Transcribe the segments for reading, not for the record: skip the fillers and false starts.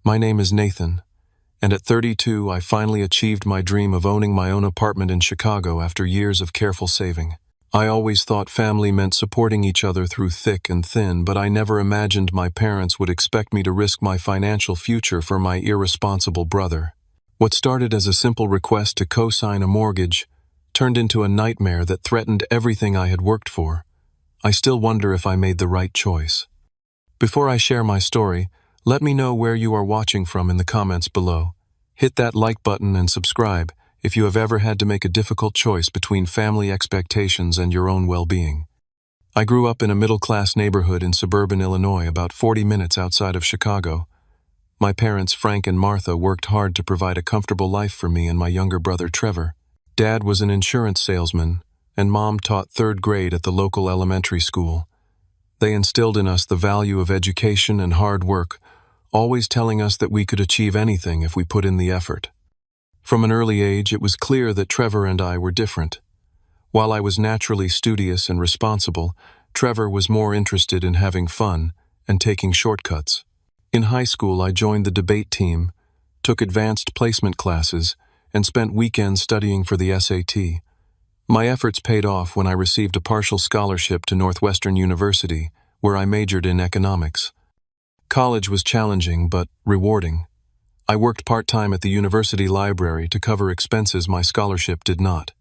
My name is Nathan, and at 32 I finally achieved my dream of owning my own apartment in Chicago after years of careful saving. I always thought family meant supporting each other through thick and thin, but I never imagined my parents would expect me to risk my financial future for my irresponsible brother. What started as a simple request to co-sign a mortgage turned into a nightmare that threatened everything I had worked for. I still wonder if I made the right choice. Before I share my story, let me know where you are watching from in the comments below. Hit that like button and subscribe if you have ever had to make a difficult choice between family expectations and your own well-being. I grew up in a middle-class neighborhood in suburban Illinois, about 40 minutes outside of Chicago. My parents, Frank and Martha, worked hard to provide a comfortable life for me and my younger brother, Trevor. Dad was an insurance salesman, and Mom taught third grade at the local elementary school. They instilled in us the value of education and hard work, always telling us that we could achieve anything if we put in the effort. From an early age, it was clear that Trevor and I were different. While I was naturally studious and responsible, Trevor was more interested in having fun and taking shortcuts. In high school, I joined the debate team, took advanced placement classes, and spent weekends studying for the SAT. My efforts paid off when I received a partial scholarship to Northwestern University, where I majored in economics. College was challenging but rewarding. I worked part-time at the university library to cover expenses my scholarship did not.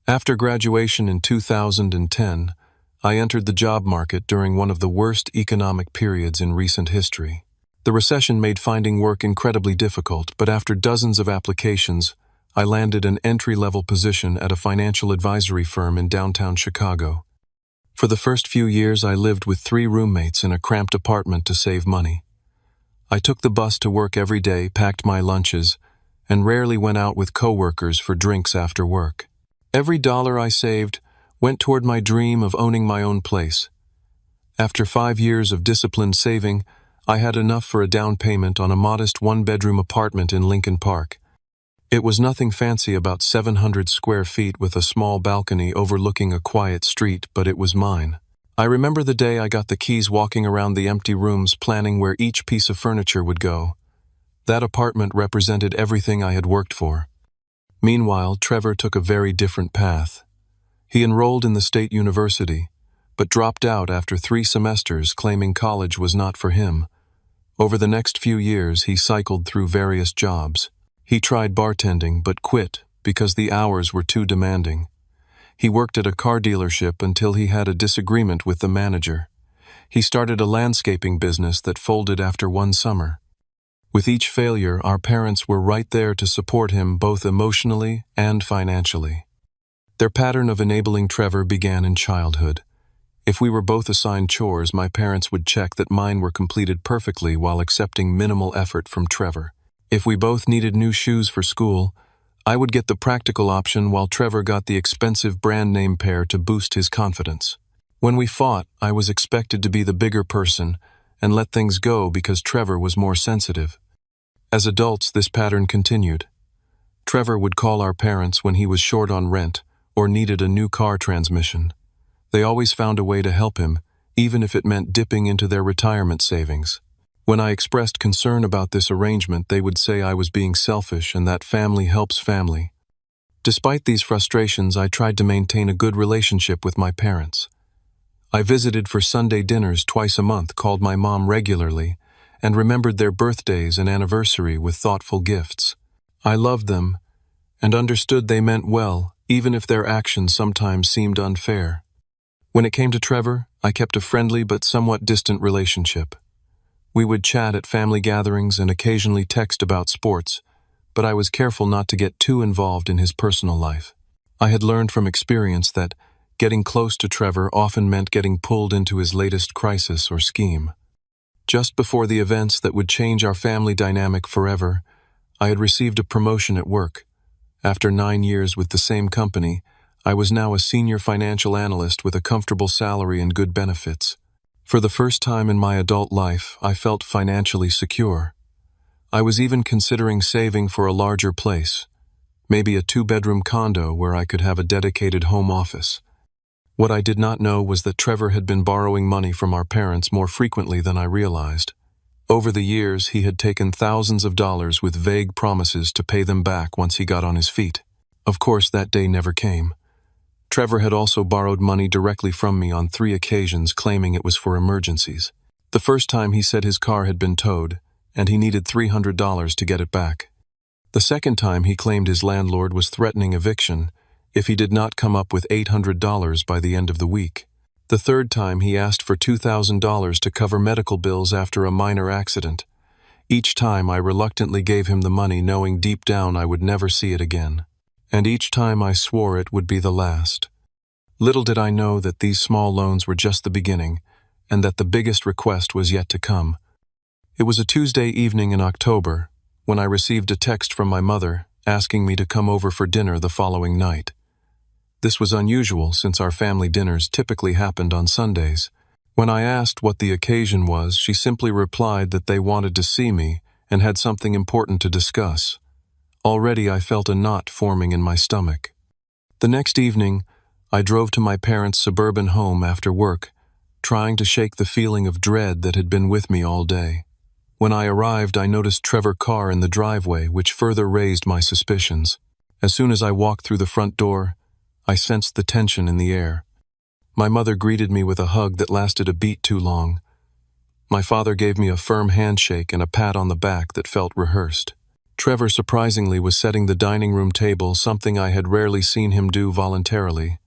After graduation in 2010, I entered the job market during one of the worst economic periods in recent history. The recession made finding work incredibly difficult, but after dozens of applications, I landed an entry-level position at a financial advisory firm in downtown Chicago. For the first few years, I lived with 3 roommates in a cramped apartment to save money. I took the bus to work every day, packed my lunches, and rarely went out with coworkers for drinks after work. Every dollar I saved went toward my dream of owning my own place. After 5 years of disciplined saving, I had enough for a down payment on a modest 1-bedroom apartment in Lincoln Park. It was nothing fancy, about 700 square feet with a small balcony overlooking a quiet street, but it was mine. I remember the day I got the keys, walking around the empty rooms, planning where each piece of furniture would go. That apartment represented everything I had worked for. Meanwhile, Trevor took a very different path. He enrolled in the state university, but dropped out after 3 semesters, claiming college was not for him. Over the next few years, he cycled through various jobs. He tried bartending, but quit because the hours were too demanding. He worked at a car dealership until he had a disagreement with the manager. He started a landscaping business that folded after 1 summer. With each failure, our parents were right there to support him both emotionally and financially. Their pattern of enabling Trevor began in childhood. If we were both assigned chores, my parents would check that mine were completed perfectly while accepting minimal effort from Trevor. If we both needed new shoes for school, I would get the practical option while Trevor got the expensive brand name pair to boost his confidence. When we fought, I was expected to be the bigger person and let things go because Trevor was more sensitive. As adults, this pattern continued. Trevor would call our parents when he was short on rent or needed a new car transmission. They always found a way to help him, even if it meant dipping into their retirement savings. When I expressed concern about this arrangement, they would say I was being selfish and that family helps family. Despite these frustrations, I tried to maintain a good relationship with my parents. I visited for Sunday dinners twice a month, called my mom regularly, and remembered their birthdays and anniversary with thoughtful gifts. I loved them and understood they meant well, even if their actions sometimes seemed unfair. When it came to Trevor, I kept a friendly but somewhat distant relationship. We would chat at family gatherings and occasionally text about sports, but I was careful not to get too involved in his personal life. I had learned from experience that getting close to Trevor often meant getting pulled into his latest crisis or scheme. Just before the events that would change our family dynamic forever, I had received a promotion at work. After 9 years with the same company, I was now a senior financial analyst with a comfortable salary and good benefits. For the first time in my adult life, I felt financially secure. I was even considering saving for a larger place, maybe a 2-bedroom condo where I could have a dedicated home office. What I did not know was that Trevor had been borrowing money from our parents more frequently than I realized. Over the years, he had taken thousands of dollars with vague promises to pay them back once he got on his feet. Of course, that day never came. Trevor had also borrowed money directly from me on 3 occasions, claiming it was for emergencies. The first time he said his car had been towed, and he needed $300 to get it back. The second time he claimed his landlord was threatening eviction if he did not come up with $800 by the end of the week. The third time he asked for $2,000 to cover medical bills after a minor accident. Each time I reluctantly gave him the money, knowing deep down I would never see it again. And each time I swore it would be the last. Little did I know that these small loans were just the beginning, and that the biggest request was yet to come. It was a Tuesday evening in October when I received a text from my mother asking me to come over for dinner the following night. This was unusual since our family dinners typically happened on Sundays. When I asked what the occasion was, she simply replied that they wanted to see me and had something important to discuss. Already I felt a knot forming in my stomach. The next evening, I drove to my parents' suburban home after work, trying to shake the feeling of dread that had been with me all day. When I arrived, I noticed Trevor's car in the driveway, which further raised my suspicions. As soon as I walked through the front door, I sensed the tension in the air. My mother greeted me with a hug that lasted a beat too long. My father gave me a firm handshake and a pat on the back that felt rehearsed. Trevor surprisingly was setting the dining room table, something I had rarely seen him do voluntarily.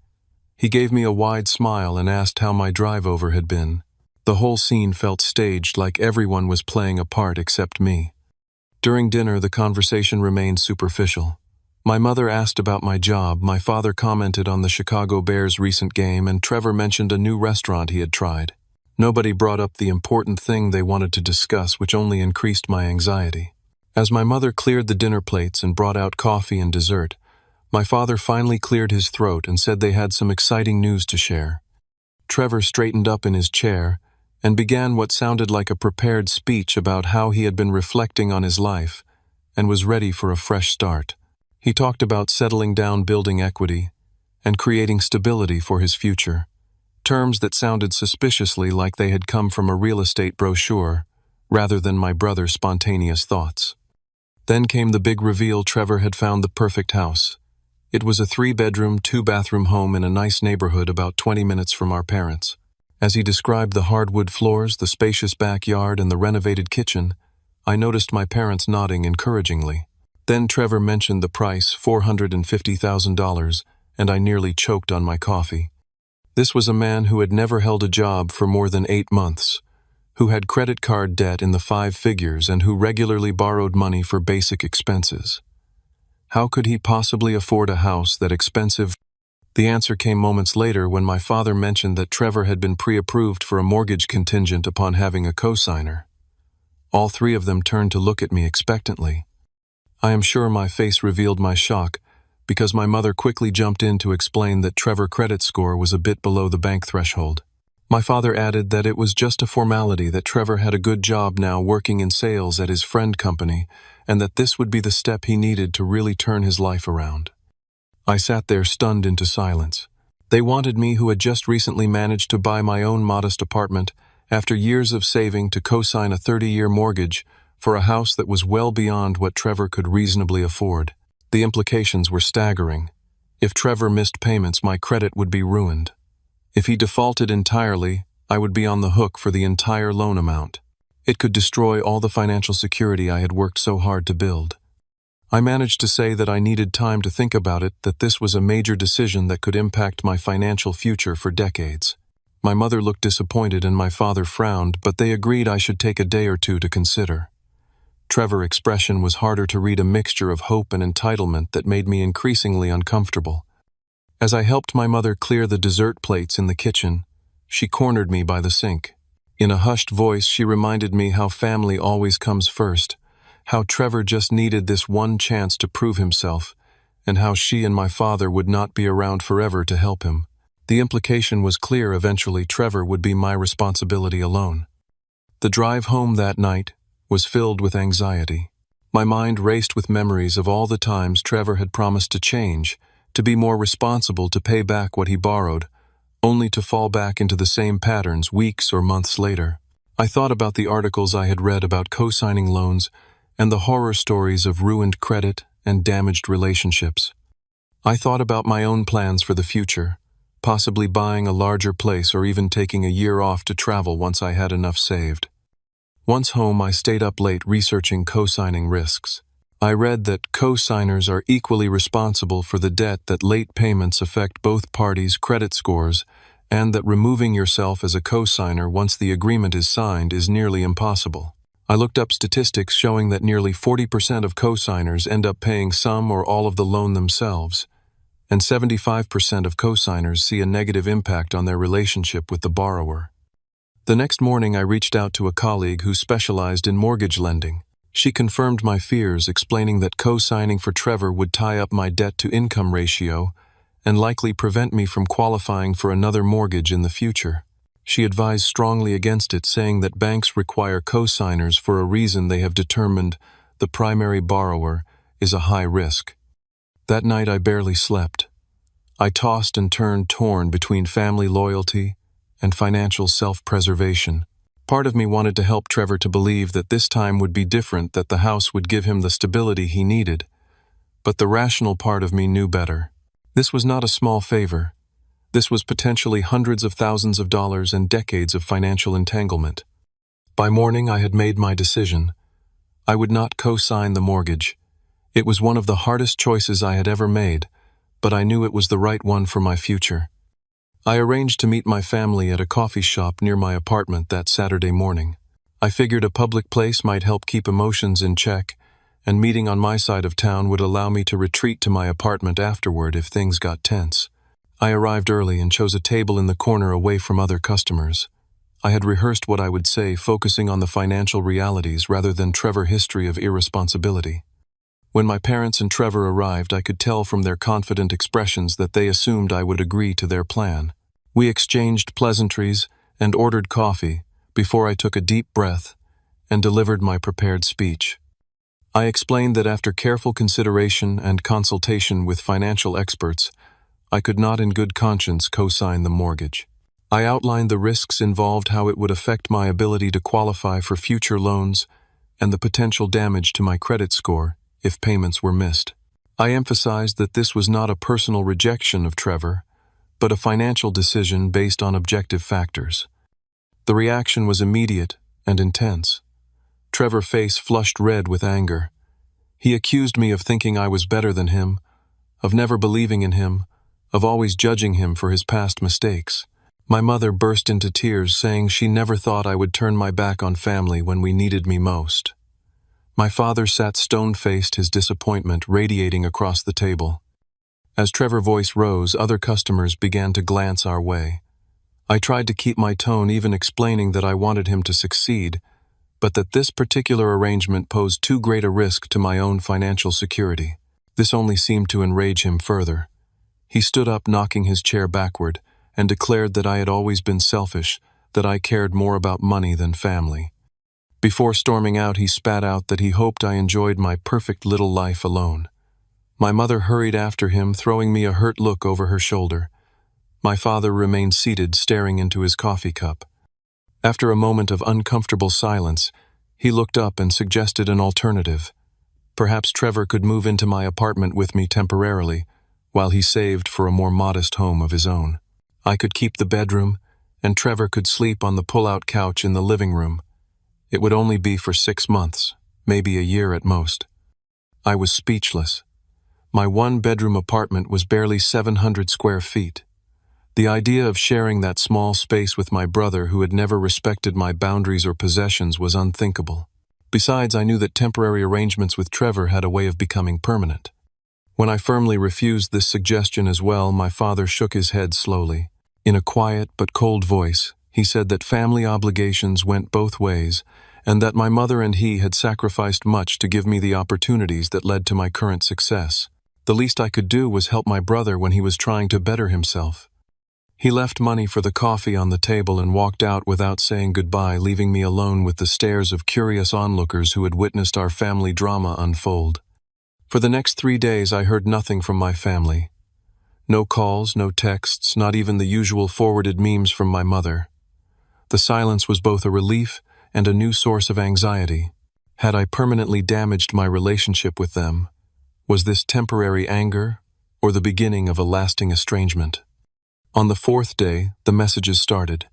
He gave me a wide smile and asked how my drive over had been. The whole scene felt staged, like everyone was playing a part except me. During dinner, the conversation remained superficial. My mother asked about my job, my father commented on the Chicago Bears' recent game, and Trevor mentioned a new restaurant he had tried. Nobody brought up the important thing they wanted to discuss, which only increased my anxiety. As my mother cleared the dinner plates and brought out coffee and dessert, my father finally cleared his throat and said they had some exciting news to share. Trevor straightened up in his chair and began what sounded like a prepared speech about how he had been reflecting on his life and was ready for a fresh start. He talked about settling down, building equity, and creating stability for his future, terms that sounded suspiciously like they had come from a real estate brochure rather than my brother's spontaneous thoughts. Then came the big reveal: Trevor had found the perfect house. It was a 3-bedroom, 2-bathroom home in a nice neighborhood about 20 minutes from our parents. As he described the hardwood floors, the spacious backyard, and the renovated kitchen, I noticed my parents nodding encouragingly. Then Trevor mentioned the price, $450,000, and I nearly choked on my coffee. This was a man who had never held a job for more than 8 months, who had credit card debt in the 5 figures, and who regularly borrowed money for basic expenses. How could he possibly afford a house that expensive? The answer came moments later when my father mentioned that Trevor had been pre-approved for a mortgage contingent upon having a co-signer. All 3 of them turned to look at me expectantly. I am sure my face revealed my shock, because my mother quickly jumped in to explain that Trevor's credit score was a bit below the bank threshold. My father added that it was just a formality, that Trevor had a good job now working in sales at his friend company, and that this would be the step he needed to really turn his life around. I sat there stunned into silence. They wanted me, who had just recently managed to buy my own modest apartment after years of saving, to co-sign a 30-year mortgage for a house that was well beyond what Trevor could reasonably afford. The implications were staggering. If Trevor missed payments, my credit would be ruined. If he defaulted entirely, I would be on the hook for the entire loan amount. It could destroy all the financial security I had worked so hard to build. I managed to say that I needed time to think about it, that this was a major decision that could impact my financial future for decades. My mother looked disappointed and my father frowned, but they agreed I should take a day or 2 to consider. Trevor's expression was harder to read, a mixture of hope and entitlement that made me increasingly uncomfortable. As I helped my mother clear the dessert plates in the kitchen, she cornered me by the sink. In a hushed voice, she reminded me how family always comes first, how Trevor just needed this one chance to prove himself, and how she and my father would not be around forever to help him. The implication was clear: eventually Trevor would be my responsibility alone. The drive home that night was filled with anxiety. My mind raced with memories of all the times Trevor had promised to change, to be more responsible, to pay back what he borrowed, only to fall back into the same patterns weeks or months later. I thought about the articles I had read about co-signing loans and the horror stories of ruined credit and damaged relationships. I thought about my own plans for the future, possibly buying a larger place or even taking a year off to travel once I had enough saved. Once home, I stayed up late researching co-signing risks. I read that co-signers are equally responsible for the debt, that late payments affect both parties' credit scores, and that removing yourself as a co-signer once the agreement is signed is nearly impossible. I looked up statistics showing that nearly 40% of co-signers end up paying some or all of the loan themselves, and 75% of co-signers see a negative impact on their relationship with the borrower. The next morning, I reached out to a colleague who specialized in mortgage lending. She confirmed my fears, explaining that co-signing for Trevor would tie up my debt-to-income ratio and likely prevent me from qualifying for another mortgage in the future. She advised strongly against it, saying that banks require co-signers for a reason: they have determined the primary borrower is a high risk. That night I barely slept. I tossed and turned, torn between family loyalty and financial self-preservation. Part of me wanted to help Trevor to believe that this time would be different, that the house would give him the stability he needed. But the rational part of me knew better. This was not a small favor. This was potentially hundreds of thousands of dollars and decades of financial entanglement. By morning, I had made my decision. I would not co-sign the mortgage. It was one of the hardest choices I had ever made, but I knew it was the right one for my future. I arranged to meet my family at a coffee shop near my apartment that Saturday morning. I figured a public place might help keep emotions in check, and meeting on my side of town would allow me to retreat to my apartment afterward if things got tense. I arrived early and chose a table in the corner away from other customers. I had rehearsed what I would say, focusing on the financial realities rather than Trevor's history of irresponsibility. When my parents and Trevor arrived, I could tell from their confident expressions that they assumed I would agree to their plan. We exchanged pleasantries and ordered coffee before I took a deep breath and delivered my prepared speech. I explained that after careful consideration and consultation with financial experts, I could not in good conscience co-sign the mortgage. I outlined the risks involved, how it would affect my ability to qualify for future loans, and the potential damage to my credit score if payments were missed. I emphasized that this was not a personal rejection of Trevor, but a financial decision based on objective factors. The reaction was immediate and intense. Trevor's face flushed red with anger. He accused me of thinking I was better than him, of never believing in him, of always judging him for his past mistakes. My mother burst into tears, saying she never thought I would turn my back on family when we needed me most. My father sat stone-faced, his disappointment radiating across the table. As Trevor's voice rose, other customers began to glance our way. I tried to keep my tone, even explaining that I wanted him to succeed, but that this particular arrangement posed too great a risk to my own financial security. This only seemed to enrage him further. He stood up, knocking his chair backward, and declared that I had always been selfish, that I cared more about money than family. Before storming out, he spat out that he hoped I enjoyed my perfect little life alone. My mother hurried after him, throwing me a hurt look over her shoulder. My father remained seated, staring into his coffee cup. After a moment of uncomfortable silence, he looked up and suggested an alternative. Perhaps Trevor could move into my apartment with me temporarily, while he saved for a more modest home of his own. I could keep the bedroom, and Trevor could sleep on the pull-out couch in the living room. It would only be for 6 months, maybe a year at most. I was speechless. My one-bedroom apartment was barely 700 square feet. The idea of sharing that small space with my brother, who had never respected my boundaries or possessions, was unthinkable. Besides, I knew that temporary arrangements with Trevor had a way of becoming permanent. When I firmly refused this suggestion as well, my father shook his head slowly. In a quiet but cold voice, he said that family obligations went both ways, and that my mother and he had sacrificed much to give me the opportunities that led to my current success. The least I could do was help my brother when he was trying to better himself. He left money for the coffee on the table and walked out without saying goodbye, leaving me alone with the stares of curious onlookers who had witnessed our family drama unfold. For the next 3 days, I heard nothing from my family. No calls, no texts, not even the usual forwarded memes from my mother. The silence was both a relief and a new source of anxiety. Had I permanently damaged my relationship with them? Was this temporary anger, or the beginning of a lasting estrangement? On the fourth day, the messages started.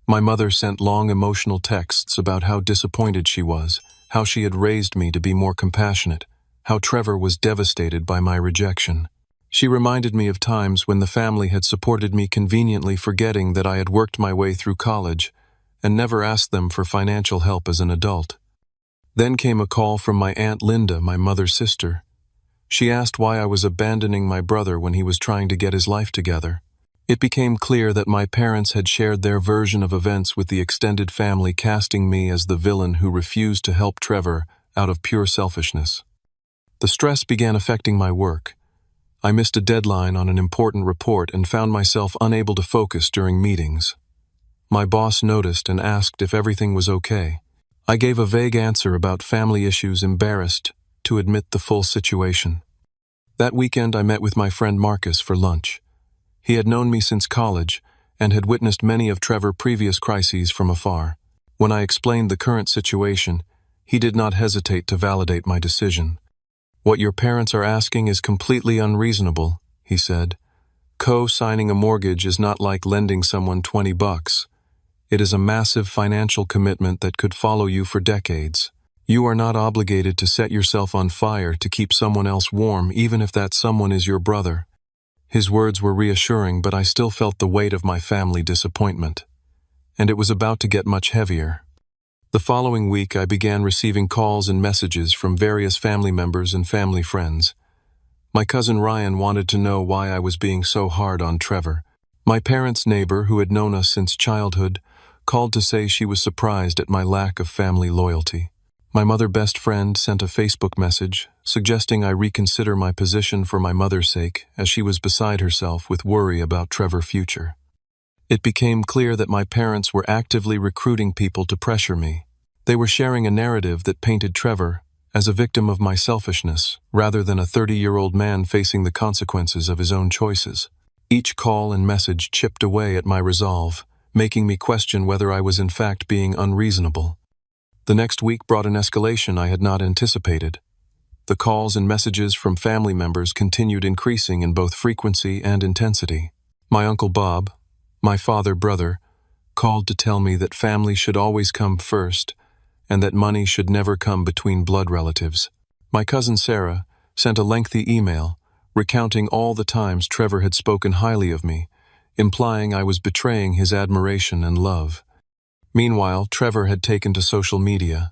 My mother sent long emotional texts about how disappointed she was, how she had raised me to be more compassionate, how Trevor was devastated by my rejection. She reminded me of times when the family had supported me conveniently, forgetting that I had worked my way through college and never asked them for financial help as an adult. Then came a call from my Aunt Linda, my mother's sister. She asked why I was abandoning my brother when he was trying to get his life together. It became clear that my parents had shared their version of events with the extended family, casting me as the villain who refused to help Trevor out of pure selfishness. The stress began affecting my work. I missed a deadline on an important report and found myself unable to focus during meetings. My boss noticed and asked if everything was okay. I gave a vague answer about family issues, embarrassed to admit the full situation. That weekend I met with my friend Marcus for lunch. He had known me since college and had witnessed many of Trevor's previous crises from afar. When I explained the current situation, he did not hesitate to validate my decision. "What your parents are asking is completely unreasonable," he said. "Co-signing a mortgage is not like lending someone $20. It is a massive financial commitment that could follow you for decades. You are not obligated to set yourself on fire to keep someone else warm, even if that someone is your brother." His words were reassuring, but I still felt the weight of my family disappointment. And it was about to get much heavier. The following week, I began receiving calls and messages from various family members and family friends. My cousin Ryan wanted to know why I was being so hard on Trevor. My parents' neighbor, who had known us since childhood, called to say she was surprised at my lack of family loyalty. My mother's best friend sent a Facebook message suggesting I reconsider my position for my mother's sake, as she was beside herself with worry about Trevor's future. It became clear that my parents were actively recruiting people to pressure me. They were sharing a narrative that painted Trevor as a victim of my selfishness, rather than a 30-year-old man facing the consequences of his own choices. Each call and message chipped away at my resolve, making me question whether I was in fact being unreasonable. The next week brought an escalation I had not anticipated. The calls and messages from family members continued increasing in both frequency and intensity. My Uncle Bob, my brother, called to tell me that family should always come first and that money should never come between blood relatives. My cousin Sarah sent a lengthy email recounting all the times Trevor had spoken highly of me, implying I was betraying his admiration and love. Meanwhile, Trevor had taken to social media.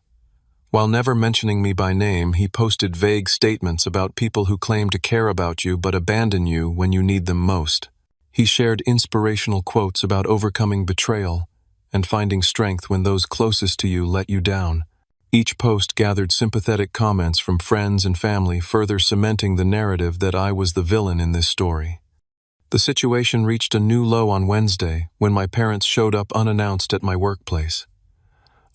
While never mentioning me by name, he posted vague statements about people who claim to care about you but abandon you when you need them most. He shared inspirational quotes about overcoming betrayal and finding strength when those closest to you let you down. Each post gathered sympathetic comments from friends and family, further cementing the narrative that I was the villain in this story. The situation reached a new low on Wednesday when my parents showed up unannounced at my workplace.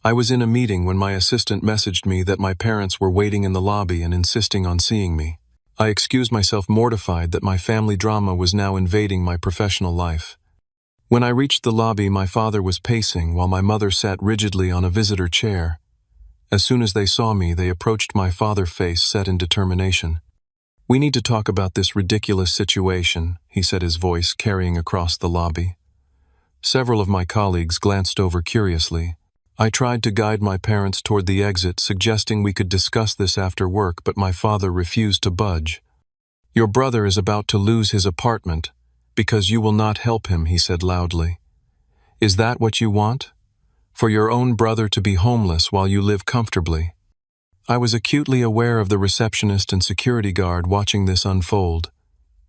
I was in a meeting when my assistant messaged me that my parents were waiting in the lobby and insisting on seeing me. I excused myself, mortified that my family drama was now invading my professional life. When I reached the lobby, my father was pacing while my mother sat rigidly on a visitor chair. As soon as they saw me, they approached my father's face set in determination. "We need to talk about this ridiculous situation," he said, his voice carrying across the lobby. Several of my colleagues glanced over curiously. I tried to guide my parents toward the exit, suggesting we could discuss this after work, but my father refused to budge. "Your brother is about to lose his apartment because you will not help him," he said loudly. "Is that what you want? For your own brother to be homeless while you live comfortably?" I was acutely aware of the receptionist and security guard watching this unfold.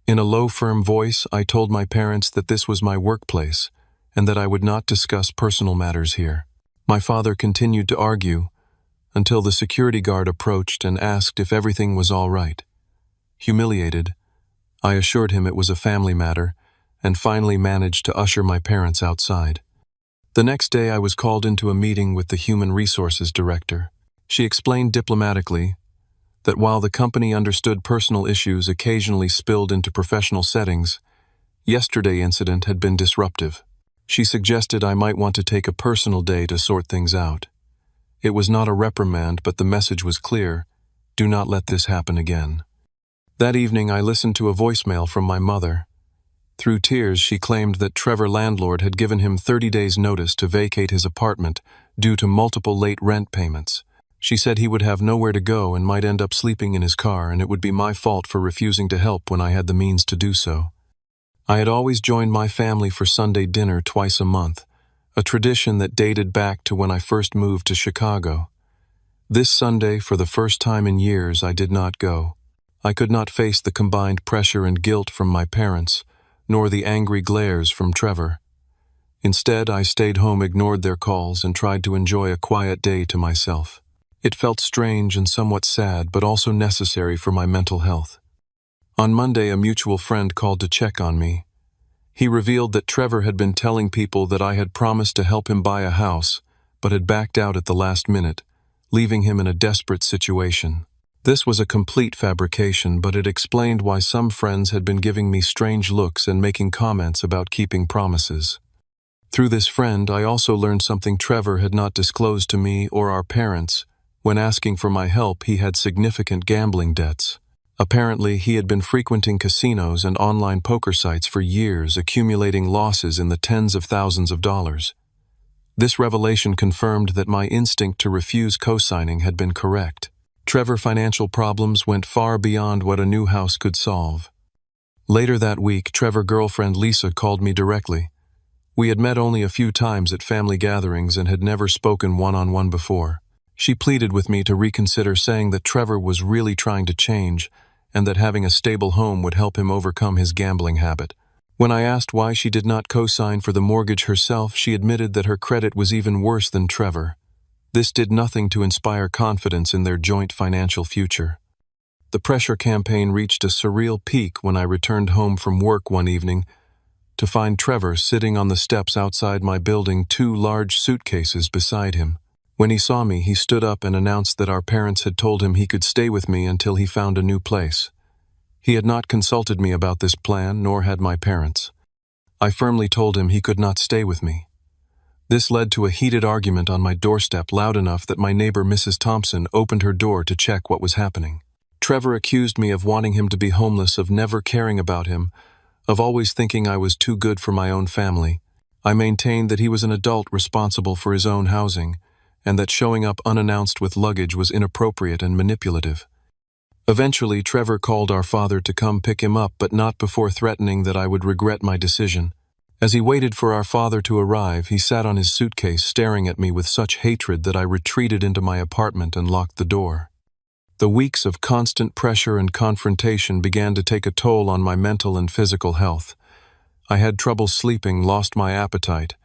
In a low, firm voice, I told my parents that this was my workplace and that I would not discuss personal matters here. My father continued to argue until the security guard approached and asked if everything was all right. Humiliated, I assured him it was a family matter and finally managed to usher my parents outside. The next day, I was called into a meeting with the Human Resources Director. She explained diplomatically that while the company understood personal issues occasionally spilled into professional settings, yesterday's incident had been disruptive. She suggested I might want to take a personal day to sort things out. It was not a reprimand, but the message was clear: do not let this happen again. That evening, I listened to a voicemail from my mother. Through tears, she claimed that Trevor landlord had given him 30 days' notice to vacate his apartment due to multiple late rent payments. She said he would have nowhere to go and might end up sleeping in his car, and it would be my fault for refusing to help when I had the means to do so. I had always joined my family for Sunday dinner twice a month, a tradition that dated back to when I first moved to Chicago. This Sunday, for the first time in years, I did not go. I could not face the combined pressure and guilt from my parents, nor the angry glares from Trevor. Instead, I stayed home, ignored their calls, and tried to enjoy a quiet day to myself. It felt strange and somewhat sad, but also necessary for my mental health. On Monday, a mutual friend called to check on me. He revealed that Trevor had been telling people that I had promised to help him buy a house, but had backed out at the last minute, leaving him in a desperate situation. This was a complete fabrication, but it explained why some friends had been giving me strange looks and making comments about keeping promises. Through this friend, I also learned something Trevor had not disclosed to me or our parents. When asking for my help, he had significant gambling debts. Apparently, he had been frequenting casinos and online poker sites for years, accumulating losses in the tens of thousands of dollars. This revelation confirmed that my instinct to refuse co-signing had been correct. Trevor's financial problems went far beyond what a new house could solve. Later that week, Trevor's girlfriend Lisa called me directly. We had met only a few times at family gatherings and had never spoken one-on-one before. She pleaded with me to reconsider, saying that Trevor was really trying to change and that having a stable home would help him overcome his gambling habit. When I asked why she did not co-sign for the mortgage herself, she admitted that her credit was even worse than Trevor. This did nothing to inspire confidence in their joint financial future. The pressure campaign reached a surreal peak when I returned home from work one evening to find Trevor sitting on the steps outside my building, 2 large suitcases beside him. When he saw me, he stood up and announced that our parents had told him he could stay with me until he found a new place. He had not consulted me about this plan, nor had my parents. I firmly told him he could not stay with me. This led to a heated argument on my doorstep, loud enough that my neighbor Mrs. Thompson opened her door to check what was happening. Trevor accused me of wanting him to be homeless, of never caring about him, of always thinking I was too good for my own family. I maintained that he was an adult responsible for his own housing, and that showing up unannounced with luggage was inappropriate and manipulative. Eventually, Trevor called our father to come pick him up, but not before threatening that I would regret my decision. As he waited for our father to arrive, he sat on his suitcase, staring at me with such hatred that I retreated into my apartment and locked the door. The weeks of constant pressure and confrontation began to take a toll on my mental and physical health. I had trouble sleeping, lost my appetite,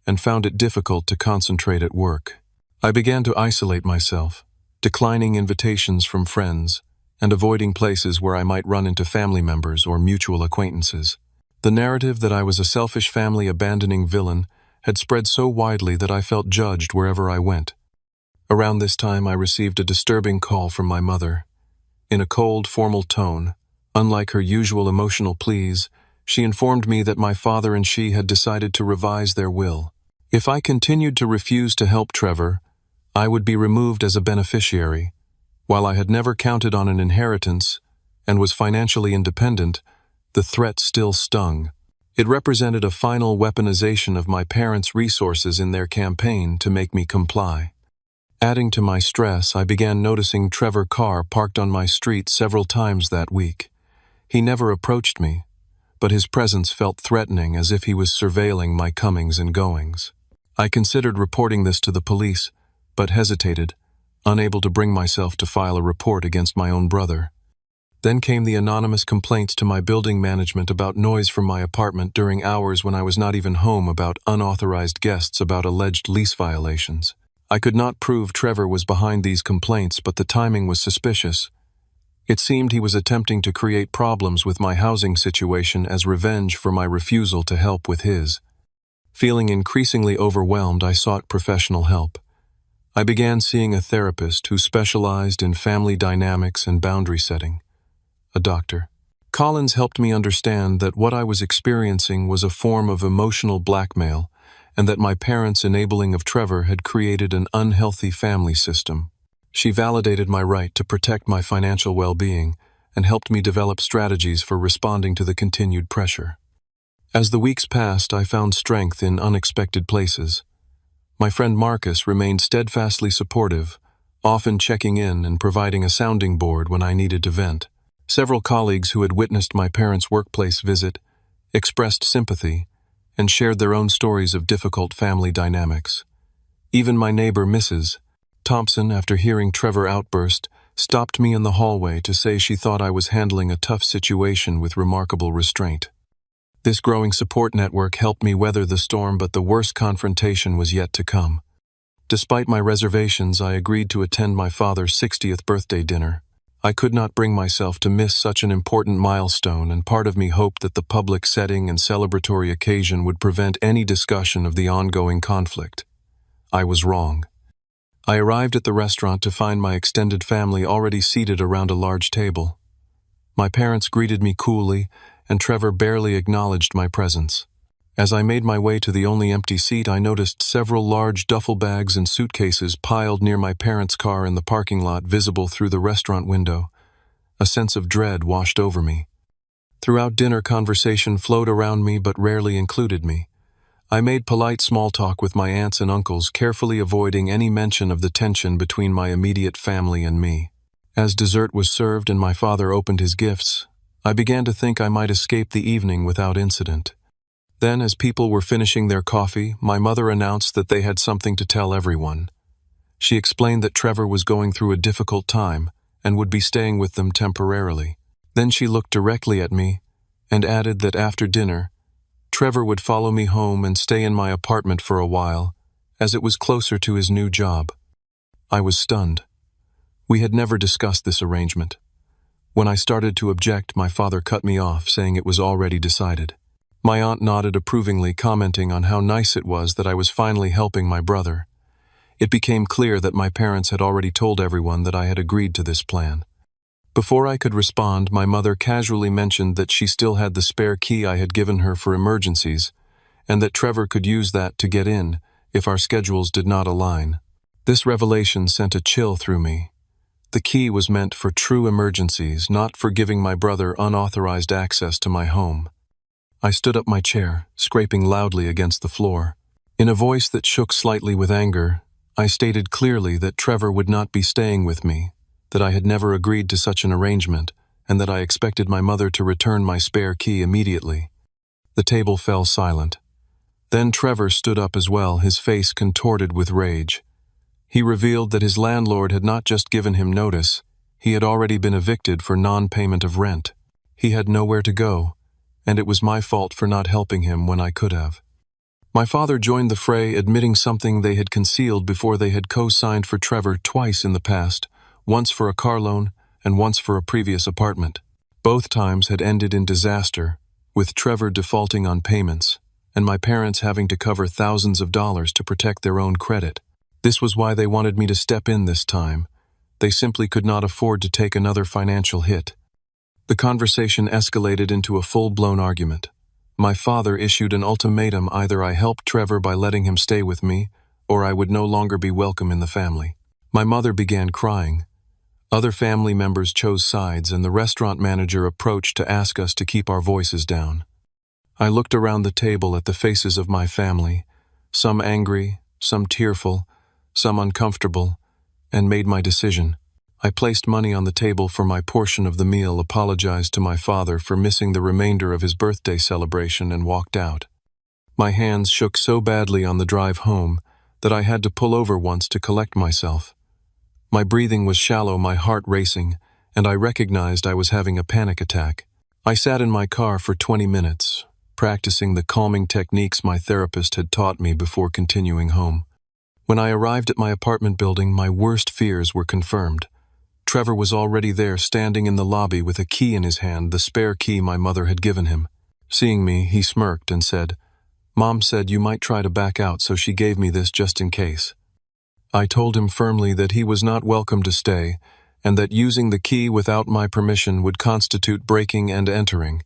and found it difficult to concentrate at work. I began to isolate myself, declining invitations from friends, and avoiding places where I might run into family members or mutual acquaintances. The narrative that I was a selfish, family-abandoning villain had spread so widely that I felt judged wherever I went. Around this time, I received a disturbing call from my mother. In a cold, formal tone, unlike her usual emotional pleas, she informed me that my father and she had decided to revise their will. If I continued to refuse to help Trevor, I would be removed as a beneficiary. While I had never counted on an inheritance and was financially independent, the threat still stung. It represented a final weaponization of my parents' resources in their campaign to make me comply. Adding to my stress, I began noticing Trevor's car parked on my street several times that week. He never approached me, but his presence felt threatening, as if he was surveilling my comings and goings. I considered reporting this to the police, but hesitated, unable to bring myself to file a report against my own brother. Then came the anonymous complaints to my building management about noise from my apartment during hours when I was not even home, about unauthorized guests, about alleged lease violations. I could not prove Trevor was behind these complaints, but the timing was suspicious. It seemed he was attempting to create problems with my housing situation as revenge for my refusal to help with his. Feeling increasingly overwhelmed, I sought professional help. I began seeing a therapist who specialized in family dynamics and boundary setting. A doctor. Collins helped me understand that what I was experiencing was a form of emotional blackmail, and that my parents' enabling of Trevor had created an unhealthy family system. She validated my right to protect my financial well-being and helped me develop strategies for responding to the continued pressure. As the weeks passed, I found strength in unexpected places. My friend Marcus remained steadfastly supportive, often checking in and providing a sounding board when I needed to vent. Several colleagues who had witnessed my parents' workplace visit expressed sympathy and shared their own stories of difficult family dynamics. Even my neighbor, Mrs. Thompson, after hearing Trevor outburst, stopped me in the hallway to say she thought I was handling a tough situation with remarkable restraint. This growing support network helped me weather the storm, but the worst confrontation was yet to come. Despite my reservations, I agreed to attend my father's 60th birthday dinner. I could not bring myself to miss such an important milestone, and part of me hoped that the public setting and celebratory occasion would prevent any discussion of the ongoing conflict. I was wrong. I arrived at the restaurant to find my extended family already seated around a large table. My parents greeted me coolly, and Trevor barely acknowledged my presence. As I made my way to the only empty seat, I noticed several large duffel bags and suitcases piled near my parents' car in the parking lot, visible through the restaurant window. A sense of dread washed over me. Throughout dinner, conversation flowed around me but rarely included me. I made polite small talk with my aunts and uncles, carefully avoiding any mention of the tension between my immediate family and me. As dessert was served and my father opened his gifts, I began to think I might escape the evening without incident. Then, as people were finishing their coffee, my mother announced that they had something to tell everyone. She explained that Trevor was going through a difficult time and would be staying with them temporarily. Then she looked directly at me and added that after dinner, Trevor would follow me home and stay in my apartment for a while, as it was closer to his new job. I was stunned. We had never discussed this arrangement. When I started to object, my father cut me off, saying it was already decided. My aunt nodded approvingly, commenting on how nice it was that I was finally helping my brother. It became clear that my parents had already told everyone that I had agreed to this plan. Before I could respond, my mother casually mentioned that she still had the spare key I had given her for emergencies, and that Trevor could use that to get in if our schedules did not align. This revelation sent a chill through me. The key was meant for true emergencies, not for giving my brother unauthorized access to my home. I stood up my chair, scraping loudly against the floor. In a voice that shook slightly with anger, I stated clearly that Trevor would not be staying with me, that I had never agreed to such an arrangement, and that I expected my mother to return my spare key immediately. The table fell silent. Then Trevor stood up as well, his face contorted with rage. He revealed that his landlord had not just given him notice, he had already been evicted for non-payment of rent. He had nowhere to go, and it was my fault for not helping him when I could have. My father joined the fray, admitting something they had concealed before they had co-signed for Trevor twice in the past, once for a car loan and once for a previous apartment. Both times had ended in disaster, with Trevor defaulting on payments, and my parents having to cover thousands of dollars to protect their own credit. This was why they wanted me to step in this time. They simply could not afford to take another financial hit. The conversation escalated into a full-blown argument. My father issued an ultimatum: either I helped Trevor by letting him stay with me, or I would no longer be welcome in the family. My mother began crying. Other family members chose sides, and the restaurant manager approached to ask us to keep our voices down. I looked around the table at the faces of my family, some angry, some tearful, some uncomfortable, and made my decision. I placed money on the table for my portion of the meal, apologized to my father for missing the remainder of his birthday celebration, and walked out. My hands shook so badly on the drive home that I had to pull over once to collect myself. My breathing was shallow, my heart racing, and I recognized I was having a panic attack. I sat in my car for 20 minutes, practicing the calming techniques my therapist had taught me before continuing home. When I arrived at my apartment building, my worst fears were confirmed. Trevor was already there, standing in the lobby with a key in his hand, the spare key my mother had given him. Seeing me, he smirked and said, "Mom said you might try to back out, so she gave me this just in case." I told him firmly that he was not welcome to stay, and that using the key without my permission would constitute breaking and entering.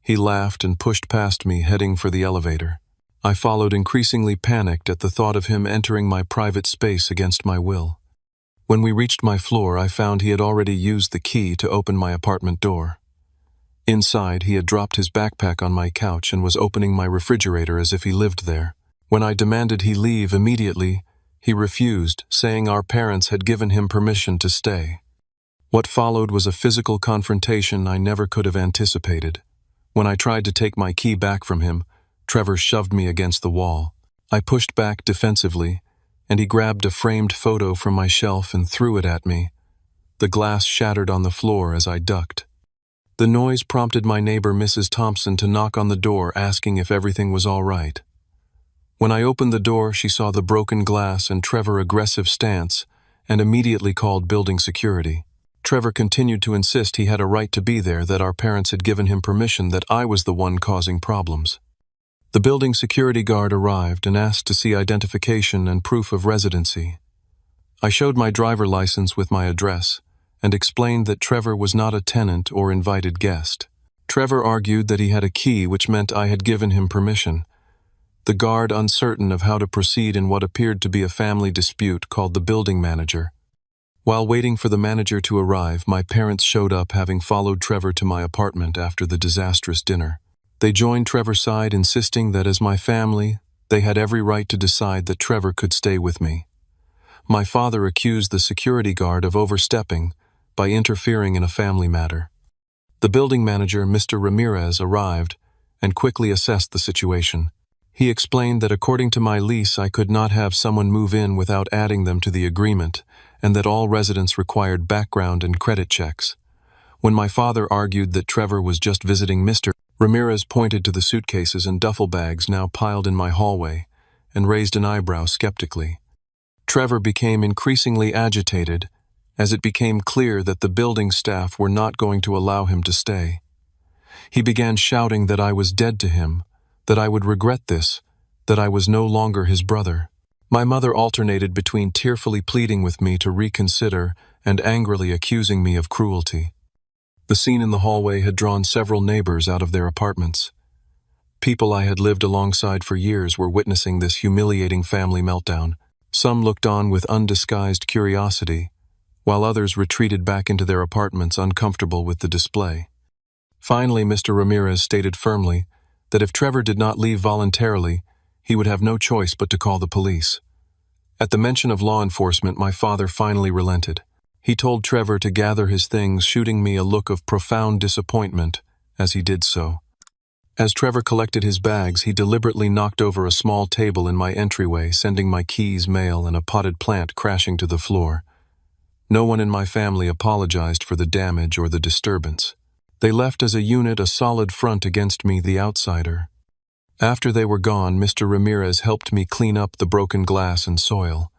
He laughed and pushed past me, heading for the elevator. I followed, increasingly panicked at the thought of him entering my private space against my will. When we reached my floor, I found he had already used the key to open my apartment door. Inside, he had dropped his backpack on my couch and was opening my refrigerator as if he lived there. When I demanded he leave immediately, he refused, saying our parents had given him permission to stay. What followed was a physical confrontation I never could have anticipated. When I tried to take my key back from him, Trevor shoved me against the wall. I pushed back defensively, and he grabbed a framed photo from my shelf and threw it at me. The glass shattered on the floor as I ducked. The noise prompted my neighbor, Mrs. Thompson, to knock on the door, asking if everything was all right. When I opened the door, she saw the broken glass and Trevor's aggressive stance and immediately called building security. Trevor continued to insist he had a right to be there, that our parents had given him permission, that I was the one causing problems. The building security guard arrived and asked to see identification and proof of residency. I showed my driver license with my address and explained that Trevor was not a tenant or invited guest. Trevor argued that he had a key, which meant I had given him permission. The guard, uncertain of how to proceed in what appeared to be a family dispute, called the building manager. While waiting for the manager to arrive, my parents showed up, having followed Trevor to my apartment after the disastrous dinner. They joined Trevor's side, insisting that as my family, they had every right to decide that Trevor could stay with me. My father accused the security guard of overstepping by interfering in a family matter. The building manager, Mr. Ramirez, arrived and quickly assessed the situation. He explained that according to my lease, I could not have someone move in without adding them to the agreement, and that all residents required background and credit checks. When my father argued that Trevor was just visiting, Mr. Ramirez pointed to the suitcases and duffel bags now piled in my hallway and raised an eyebrow skeptically. Trevor became increasingly agitated as it became clear that the building staff were not going to allow him to stay. He began shouting that I was dead to him, that I would regret this, that I was no longer his brother. My mother alternated between tearfully pleading with me to reconsider and angrily accusing me of cruelty. The scene in the hallway had drawn several neighbors out of their apartments. People I had lived alongside for years were witnessing this humiliating family meltdown. Some looked on with undisguised curiosity, while others retreated back into their apartments, uncomfortable with the display. Finally, Mr. Ramirez stated firmly that if Trevor did not leave voluntarily, he would have no choice but to call the police. At the mention of law enforcement, my father finally relented. He told Trevor to gather his things, shooting me a look of profound disappointment as he did so. As Trevor collected his bags, he deliberately knocked over a small table in my entryway, sending my keys, mail, and a potted plant crashing to the floor. No one in my family apologized for the damage or the disturbance. They left as a unit a solid front against me, the outsider. After they were gone, Mr. Ramirez helped me clean up the broken glass and soil.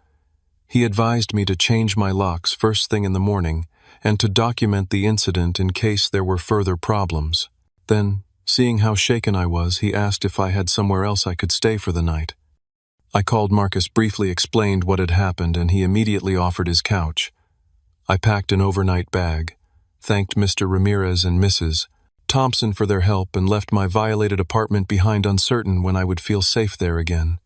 He advised me to change my locks first thing in the morning and to document the incident in case there were further problems. Then, seeing how shaken I was, he asked if I had somewhere else I could stay for the night. I called Marcus, briefly explained what had happened, and he immediately offered his couch. I packed an overnight bag, thanked Mr. Ramirez and Mrs. Thompson for their help, and left my violated apartment behind, uncertain when I would feel safe there again.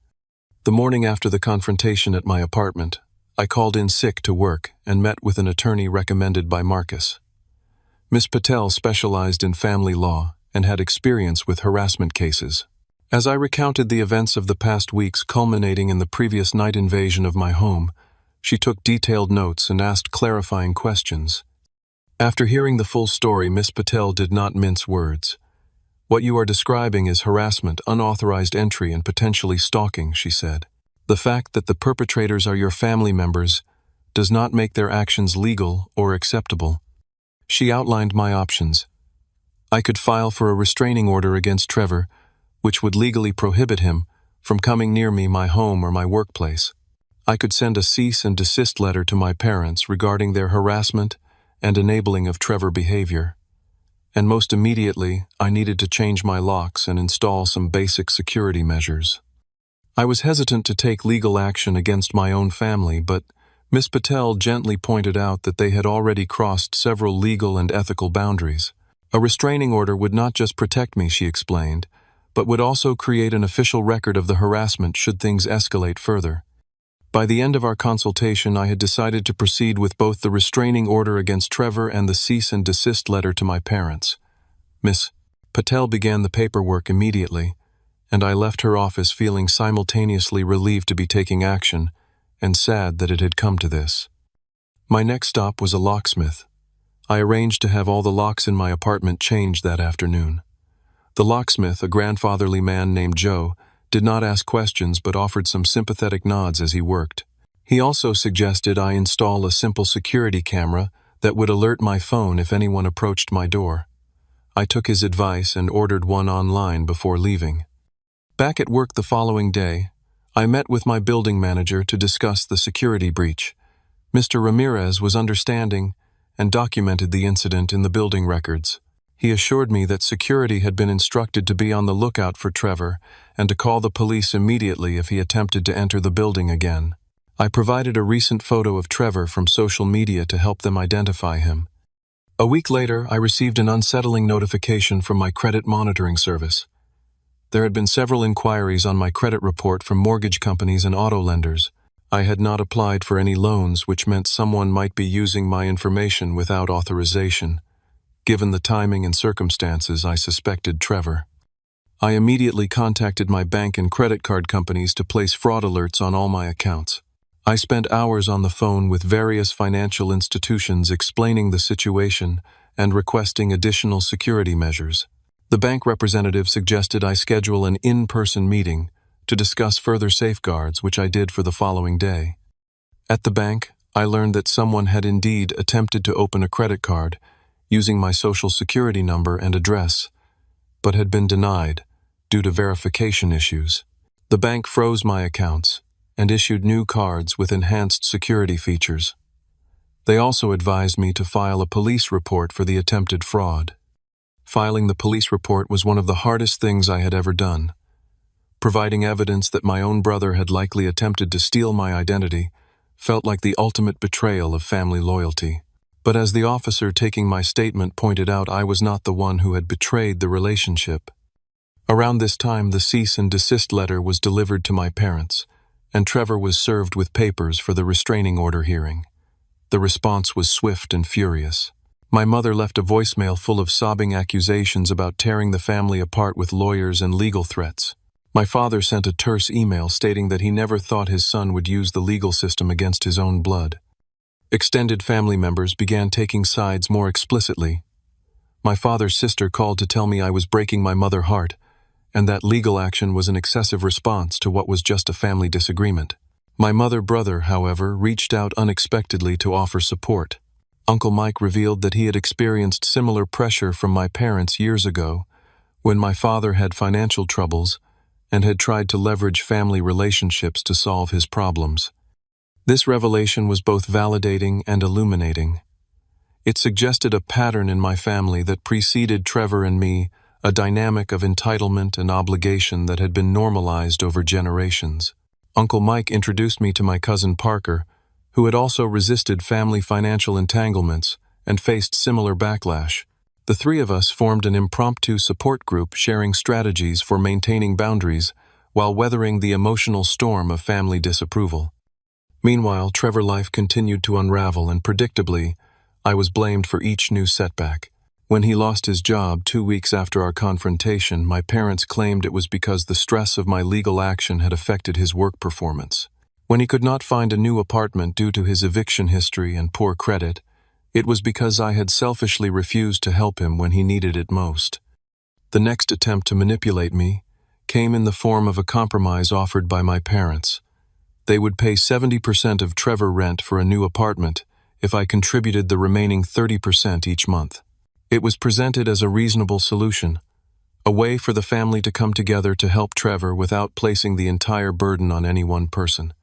The morning after the confrontation at my apartment, I called in sick to work and met with an attorney recommended by Marcus. Miss Patel specialized in family law and had experience with harassment cases. As I recounted the events of the past weeks, culminating in the previous night invasion of my home, she took detailed notes and asked clarifying questions. After hearing the full story, Miss Patel did not mince words. "What you are describing is harassment, unauthorized entry, and potentially stalking," she said. "The fact that the perpetrators are your family members does not make their actions legal or acceptable." She outlined my options. I could file for a restraining order against Trevor, which would legally prohibit him from coming near me, my home, or my workplace. I could send a cease and desist letter to my parents regarding their harassment and enabling of Trevor behavior. And most immediately, I needed to change my locks and install some basic security measures. I was hesitant to take legal action against my own family, but Miss Patel gently pointed out that they had already crossed several legal and ethical boundaries. A restraining order would not just protect me, she explained, but would also create an official record of the harassment should things escalate further. By the end of our consultation, I had decided to proceed with both the restraining order against Trevor and the cease and desist letter to my parents. Miss Patel began the paperwork immediately, and I left her office feeling simultaneously relieved to be taking action and sad that it had come to this. My next stop was a locksmith. I arranged to have all the locks in my apartment changed that afternoon. The locksmith, a grandfatherly man named Joe, did not ask questions but offered some sympathetic nods as he worked. He also suggested I install a simple security camera that would alert my phone if anyone approached my door. I took his advice and ordered one online before leaving. Back at work the following day, I met with my building manager to discuss the security breach. Mr. Ramirez was understanding and documented the incident in the building records. He assured me that security had been instructed to be on the lookout for Trevor and to call the police immediately if he attempted to enter the building again. I provided a recent photo of Trevor from social media to help them identify him. A week later, I received an unsettling notification from my credit monitoring service. There had been several inquiries on my credit report from mortgage companies and auto lenders. I had not applied for any loans, which meant someone might be using my information without authorization. Given the timing and circumstances, I suspected Trevor. I immediately contacted my bank and credit card companies to place fraud alerts on all my accounts. I spent hours on the phone with various financial institutions explaining the situation and requesting additional security measures. The bank representative suggested I schedule an in-person meeting to discuss further safeguards, which I did for the following day. At the bank, I learned that someone had indeed attempted to open a credit card using my social security number and address, but had been denied due to verification issues. The bank froze my accounts and issued new cards with enhanced security features. They also advised me to file a police report for the attempted fraud. Filing the police report was one of the hardest things I had ever done. Providing evidence that my own brother had likely attempted to steal my identity felt like the ultimate betrayal of family loyalty. But as the officer taking my statement pointed out, I was not the one who had betrayed the relationship. Around this time, the cease and desist letter was delivered to my parents, and Trevor was served with papers for the restraining order hearing. The response was swift and furious. My mother left a voicemail full of sobbing accusations about tearing the family apart with lawyers and legal threats. My father sent a terse email stating that he never thought his son would use the legal system against his own blood. Extended family members began taking sides more explicitly. My father's sister called to tell me I was breaking my mother's heart, and that legal action was an excessive response to what was just a family disagreement. My brother, however, reached out unexpectedly to offer support. Uncle Mike revealed that he had experienced similar pressure from my parents years ago, when my father had financial troubles and had tried to leverage family relationships to solve his problems. This revelation was both validating and illuminating. It suggested a pattern in my family that preceded Trevor and me, a dynamic of entitlement and obligation that had been normalized over generations. Uncle Mike introduced me to my cousin Parker, who had also resisted family financial entanglements and faced similar backlash. The three of us formed an impromptu support group sharing strategies for maintaining boundaries while weathering the emotional storm of family disapproval. Meanwhile, Trevor's life continued to unravel, and predictably, I was blamed for each new setback. When he lost his job 2 weeks after our confrontation, my parents claimed it was because the stress of my legal action had affected his work performance. When he could not find a new apartment due to his eviction history and poor credit, it was because I had selfishly refused to help him when he needed it most. The next attempt to manipulate me came in the form of a compromise offered by my parents. They would pay 70% of Trevor rent for a new apartment if I contributed the remaining 30% each month. It was presented as a reasonable solution, a way for the family to come together to help Trevor without placing the entire burden on any one person.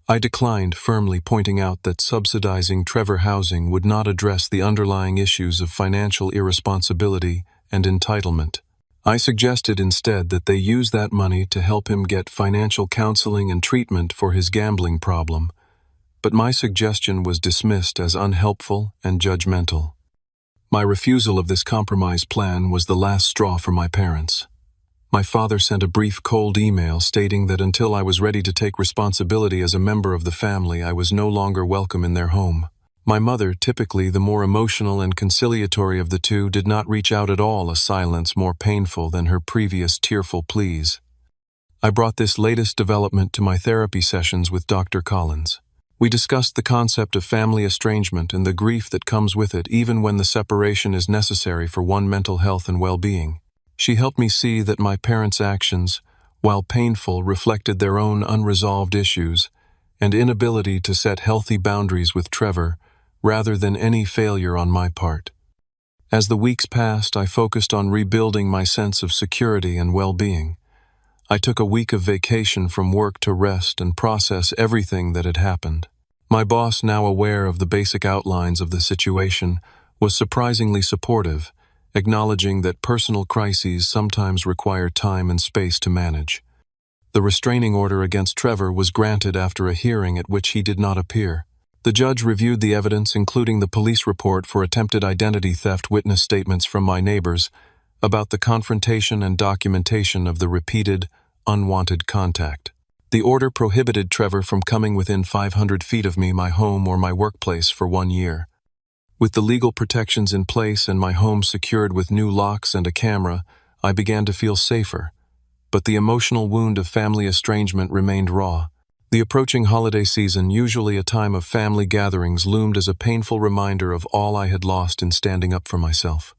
I declined, firmly pointing out that subsidizing Trevor housing would not address the underlying issues of financial irresponsibility and entitlement. I suggested instead that they use that money to help him get financial counseling and treatment for his gambling problem, but my suggestion was dismissed as unhelpful and judgmental. My refusal of this compromise plan was the last straw for my parents. My father sent a brief cold email stating that until I was ready to take responsibility as a member of the family, I was no longer welcome in their home. My mother, typically the more emotional and conciliatory of the two, did not reach out at all, a silence more painful than her previous tearful pleas. I brought this latest development to my therapy sessions with Dr. Collins. We discussed the concept of family estrangement and the grief that comes with it, even when the separation is necessary for one's mental health and well-being. She helped me see that my parents' actions, while painful, reflected their own unresolved issues and inability to set healthy boundaries with Trevor, rather than any failure on my part. As the weeks passed, I focused on rebuilding my sense of security and well-being. I took a week of vacation from work to rest and process everything that had happened. My boss, now aware of the basic outlines of the situation, was surprisingly supportive, acknowledging that personal crises sometimes require time and space to manage. The restraining order against Trevor was granted after a hearing at which he did not appear. The judge reviewed the evidence, including the police report for attempted identity theft, witness statements from my neighbors about the confrontation and documentation of the repeated, unwanted contact. The order prohibited Trevor from coming within 500 feet of me, my home, or my workplace for 1 year. With the legal protections in place and my home secured with new locks and a camera, I began to feel safer. But the emotional wound of family estrangement remained raw. The approaching holiday season, usually a time of family gatherings, loomed as a painful reminder of all I had lost in standing up for myself.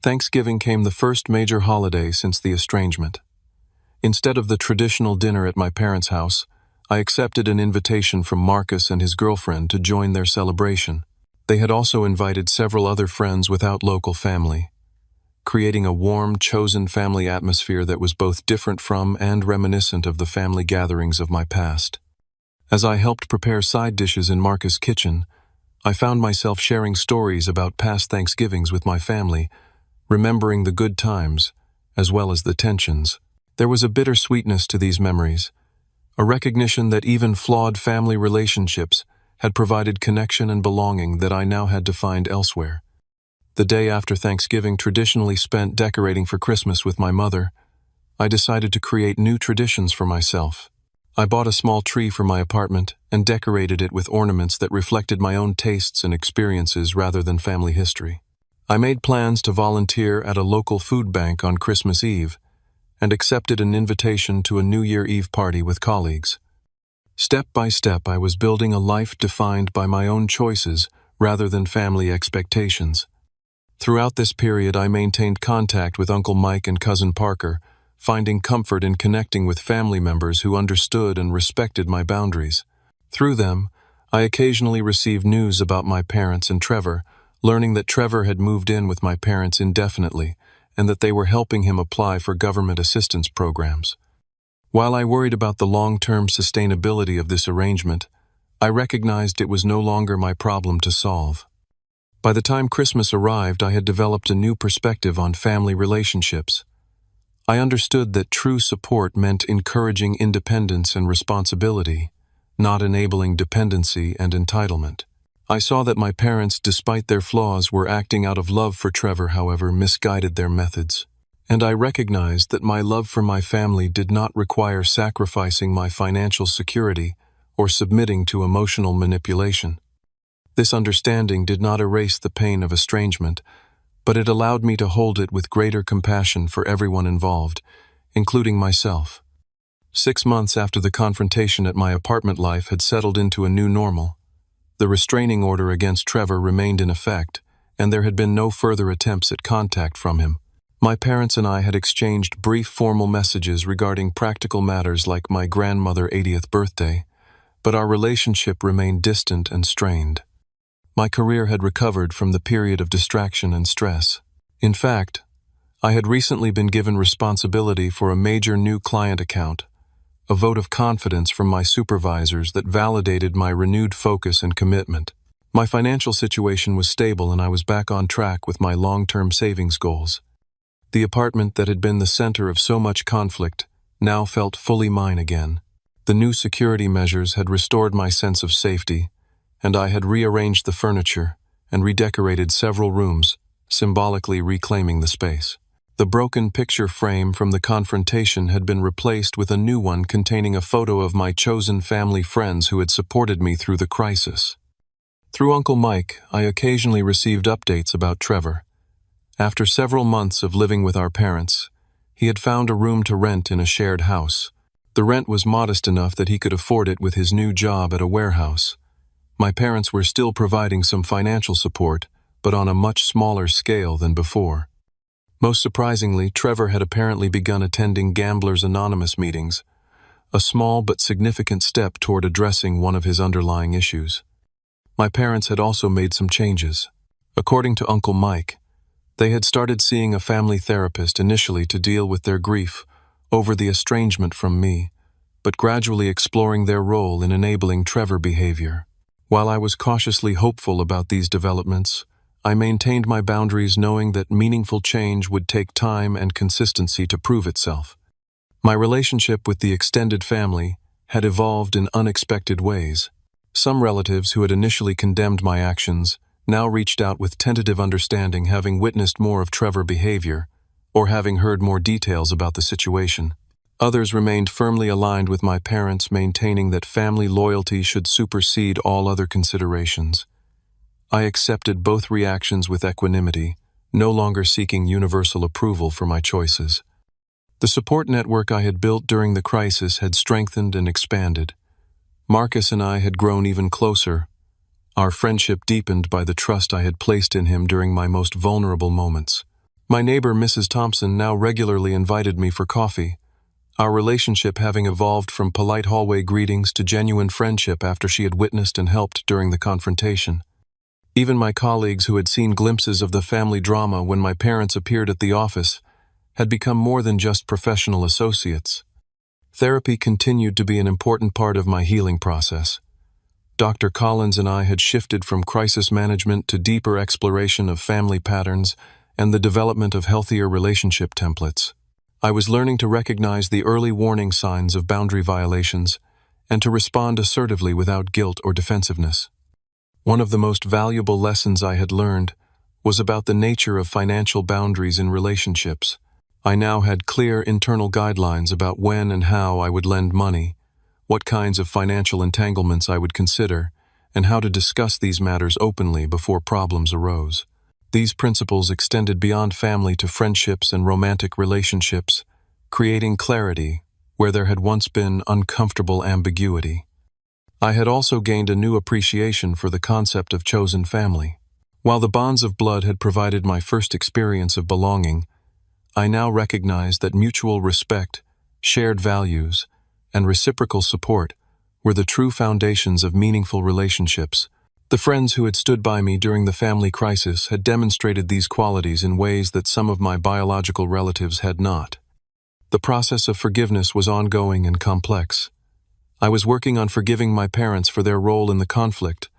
Thanksgiving came, the first major holiday since the estrangement. Instead of the traditional dinner at my parents' house, I accepted an invitation from Marcus and his girlfriend to join their celebration. They had also invited several other friends without local family, creating a warm, chosen family atmosphere that was both different from and reminiscent of the family gatherings of my past. As I helped prepare side dishes in Marcus' kitchen, I found myself sharing stories about past Thanksgivings with my family, remembering the good times, as well as the tensions. There was a bittersweetness to these memories, a recognition that even flawed family relationships had provided connection and belonging that I now had to find elsewhere. The day after Thanksgiving, traditionally spent decorating for Christmas with my mother, I decided to create new traditions for myself. I bought a small tree for my apartment and decorated it with ornaments that reflected my own tastes and experiences rather than family history. I made plans to volunteer at a local food bank on Christmas Eve and accepted an invitation to a New Year Eve party with colleagues. Step by step, I was building a life defined by my own choices rather than family expectations. Throughout this period, I maintained contact with Uncle Mike and Cousin Parker, finding comfort in connecting with family members who understood and respected my boundaries. Through them, I occasionally received news about my parents and Trevor, learning that Trevor had moved in with my parents indefinitely and that they were helping him apply for government assistance programs. While I worried about the long-term sustainability of this arrangement, I recognized it was no longer my problem to solve. By the time Christmas arrived, I had developed a new perspective on family relationships. I understood that true support meant encouraging independence and responsibility, not enabling dependency and entitlement. I saw that my parents, despite their flaws, were acting out of love for Trevor, however misguided their methods. And I recognized that my love for my family did not require sacrificing my financial security or submitting to emotional manipulation. This understanding did not erase the pain of estrangement, but it allowed me to hold it with greater compassion for everyone involved, including myself. 6 months after the confrontation at my apartment, life had settled into a new normal. The restraining order against Trevor remained in effect, and there had been no further attempts at contact from him. My parents and I had exchanged brief formal messages regarding practical matters like my grandmother's 80th birthday, but our relationship remained distant and strained. My career had recovered from the period of distraction and stress. In fact, I had recently been given responsibility for a major new client account, a vote of confidence from my supervisors that validated my renewed focus and commitment. My financial situation was stable and I was back on track with my long-term savings goals. The apartment that had been the center of so much conflict now felt fully mine again. The new security measures had restored my sense of safety, and I had rearranged the furniture and redecorated several rooms, symbolically reclaiming the space. The broken picture frame from the confrontation had been replaced with a new one containing a photo of my chosen family friends who had supported me through the crisis. Through Uncle Mike, I occasionally received updates about Trevor. After several months of living with our parents, he had found a room to rent in a shared house. The rent was modest enough that he could afford it with his new job at a warehouse. My parents were still providing some financial support, but on a much smaller scale than before. Most surprisingly, Trevor had apparently begun attending Gamblers Anonymous meetings, a small but significant step toward addressing one of his underlying issues. My parents had also made some changes. According to Uncle Mike, they had started seeing a family therapist initially to deal with their grief over the estrangement from me, but gradually exploring their role in enabling Trevor behavior. While I was cautiously hopeful about these developments, I maintained my boundaries knowing that meaningful change would take time and consistency to prove itself. My relationship with the extended family had evolved in unexpected ways. Some relatives who had initially condemned my actions now reached out with tentative understanding, having witnessed more of Trevor behavior or having heard more details about the situation. Others remained firmly aligned with my parents, maintaining that family loyalty should supersede all other considerations. I accepted both reactions with equanimity, no longer seeking universal approval for my choices. The support network I had built during the crisis had strengthened and expanded. Marcus and I had grown even closer, our friendship deepened by the trust I had placed in him during my most vulnerable moments. My neighbor, Mrs. Thompson, now regularly invited me for coffee, our relationship having evolved from polite hallway greetings to genuine friendship after she had witnessed and helped during the confrontation. Even my colleagues who had seen glimpses of the family drama when my parents appeared at the office had become more than just professional associates. Therapy continued to be an important part of my healing process. Dr. Collins and I had shifted from crisis management to deeper exploration of family patterns and the development of healthier relationship templates. I was learning to recognize the early warning signs of boundary violations and to respond assertively without guilt or defensiveness. One of the most valuable lessons I had learned was about the nature of financial boundaries in relationships. I now had clear internal guidelines about when and how I would lend money, what kinds of financial entanglements I would consider, and how to discuss these matters openly before problems arose. These principles extended beyond family to friendships and romantic relationships, creating clarity where there had once been uncomfortable ambiguity. I had also gained a new appreciation for the concept of chosen family. While the bonds of blood had provided my first experience of belonging, I now recognized that mutual respect, shared values, and reciprocal support were the true foundations of meaningful relationships. The friends who had stood by me during the family crisis had demonstrated these qualities in ways that some of my biological relatives had not. The process of forgiveness was ongoing and complex. I was working on forgiving my parents for their role in the conflict,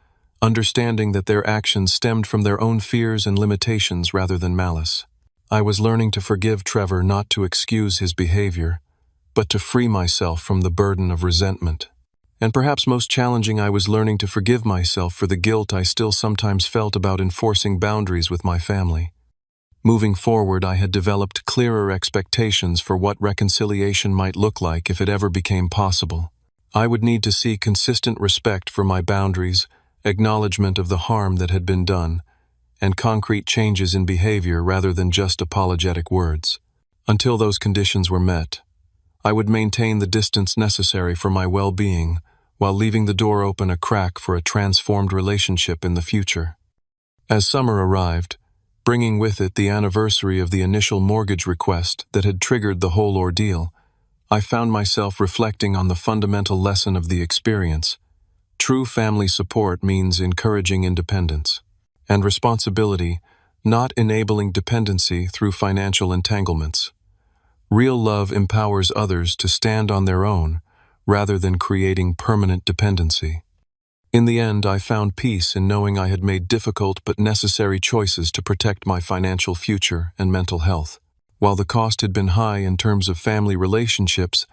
understanding that their actions stemmed from their own fears and limitations rather than malice. I was learning to forgive Trevor not to excuse his behavior, but to free myself from the burden of resentment. And perhaps most challenging, I was learning to forgive myself for the guilt I still sometimes felt about enforcing boundaries with my family. Moving forward, I had developed clearer expectations for what reconciliation might look like if it ever became possible. I would need to see consistent respect for my boundaries, acknowledgement of the harm that had been done, and concrete changes in behavior rather than just apologetic words. Until those conditions were met, I would maintain the distance necessary for my well-being, while leaving the door open a crack for a transformed relationship in the future. As summer arrived, bringing with it the anniversary of the initial mortgage request that had triggered the whole ordeal, I found myself reflecting on the fundamental lesson of the experience. True family support means encouraging independence and responsibility, not enabling dependency through financial entanglements. Real love empowers others to stand on their own, rather than creating permanent dependency. In the end, I found peace in knowing I had made difficult but necessary choices to protect my financial future and mental health. While the cost had been high in terms of family relationships,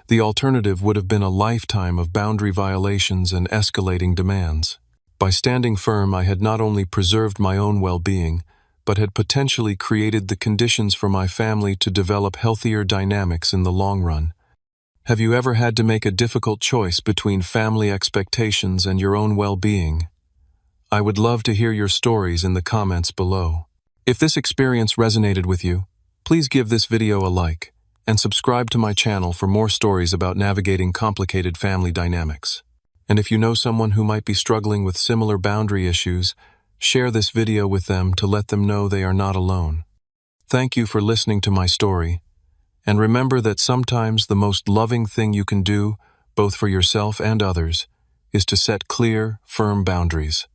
the alternative would have been a lifetime of boundary violations and escalating demands. By standing firm, I had not only preserved my own well-being, but had potentially created the conditions for my family to develop healthier dynamics in the long run. Have you ever had to make a difficult choice between family expectations and your own well-being? I would love to hear your stories in the comments below. If this experience resonated with you, please give this video a like and subscribe to my channel for more stories about navigating complicated family dynamics. And if you know someone who might be struggling with similar boundary issues, share this video with them to let them know they are not alone. Thank you for listening to my story. And remember that sometimes the most loving thing you can do, both for yourself and others, is to set clear, firm boundaries.